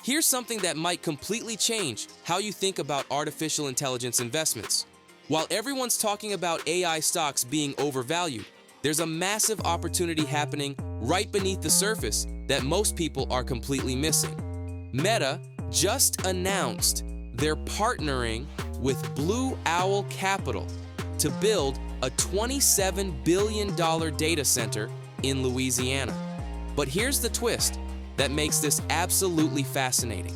Here's something that might completely change how you think about artificial intelligence investments. While everyone's talking about AI stocks being overvalued, there's a massive opportunity happening right beneath the surface that most people are completely missing. Meta just announced they're partnering with Blue Owl Capital to build a $27 billion data center in Louisiana. But here's the twist that makes this absolutely fascinating.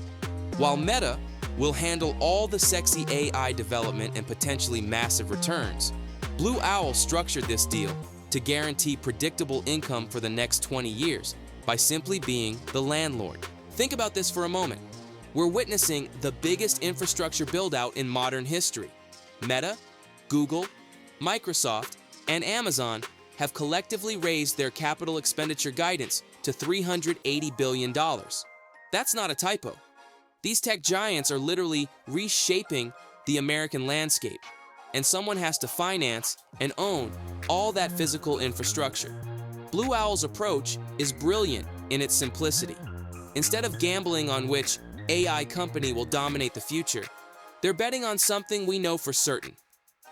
While Meta will handle all the sexy AI development and potentially massive returns, Blue Owl structured this deal to guarantee predictable income for the next 20 years by simply being the landlord. Think about this for a moment. We're witnessing the biggest infrastructure build-out in modern history. Meta, Google, Microsoft, and Amazon have collectively raised their capital expenditure guidance to $380 billion. That's not a typo. These tech giants are literally reshaping the American landscape, and someone has to finance and own all that physical infrastructure. Blue Owl's approach is brilliant in its simplicity. Instead of gambling on which AI company will dominate the future, they're betting on something we know for certain.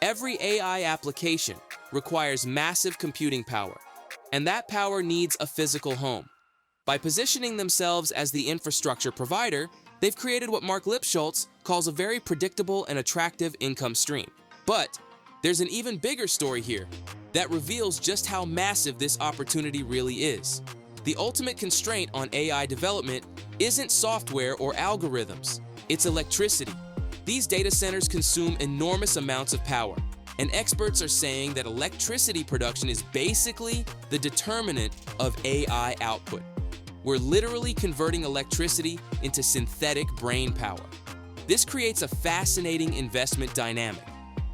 Every AI application requires massive computing power, and that power needs a physical home. By positioning themselves as the infrastructure provider, they've created what Mark Lipschultz calls a very predictable and attractive income stream. But there's an even bigger story here that reveals just how massive this opportunity really is. The ultimate constraint on AI development isn't software or algorithms, it's electricity. These data centers consume enormous amounts of power, and experts are saying that electricity production is basically the determinant of AI output. We're literally converting electricity into synthetic brain power. This creates a fascinating investment dynamic.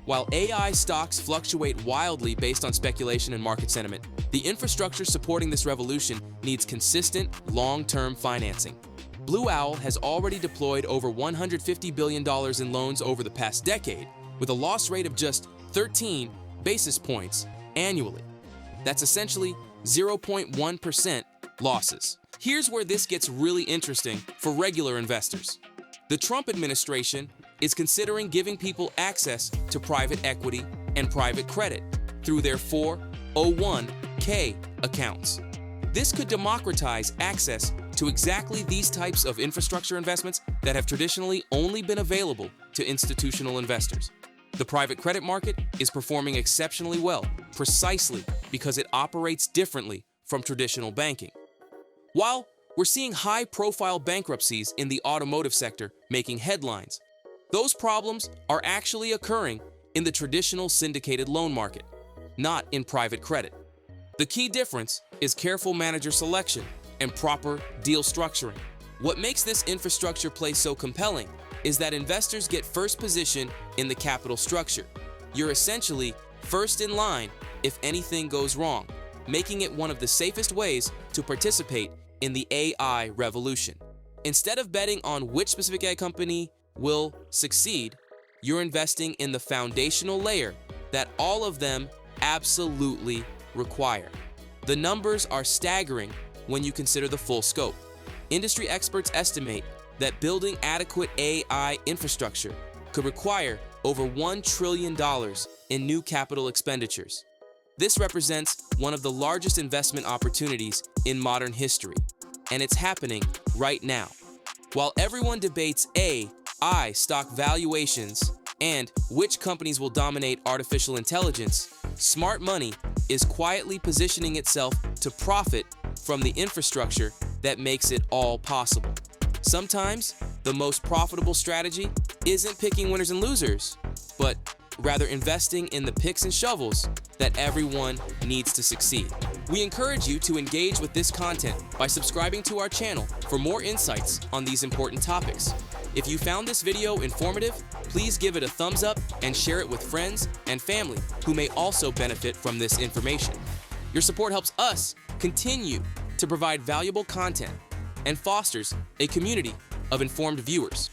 While AI stocks fluctuate wildly based on speculation and market sentiment, the infrastructure supporting this revolution needs consistent, long-term financing. Blue Owl has already deployed over $150 billion in loans over the past decade, with a loss rate of just 13 basis points annually. That's essentially 0.1% losses. Here's where this gets really interesting for regular investors. The Trump administration is considering giving people access to private equity and private credit through their 401k accounts. This could democratize access to exactly these types of infrastructure investments that have traditionally only been available to institutional investors. The private credit market is performing exceptionally well, precisely because it operates differently from traditional banking. While we're seeing high-profile bankruptcies in the automotive sector making headlines, those problems are actually occurring in the traditional syndicated loan market, not in private credit. The key difference is careful manager selection and proper deal structuring. What makes this infrastructure play so compelling is that investors get first position in the capital structure. You're essentially first in line if anything goes wrong, making it one of the safest ways to participate in the AI revolution. Instead of betting on which specific AI company will succeed, you're investing in the foundational layer that all of them absolutely require. The numbers are staggering when you consider the full scope. Industry experts estimate that building adequate AI infrastructure could require over $1 trillion in new capital expenditures. This represents one of the largest investment opportunities in modern history, and it's happening right now. While everyone debates AI stock valuations and which companies will dominate artificial intelligence, smart money is quietly positioning itself to profit from the infrastructure that makes it all possible. Sometimes, the most profitable strategy isn't picking winners and losers, but rather investing in the picks and shovels that everyone needs to succeed. We encourage you to engage with this content by subscribing to our channel for more insights on these important topics. If you found this video informative, please give it a thumbs up and share it with friends and family who may also benefit from this information. Your support helps us continue to provide valuable content and fosters a community of informed viewers.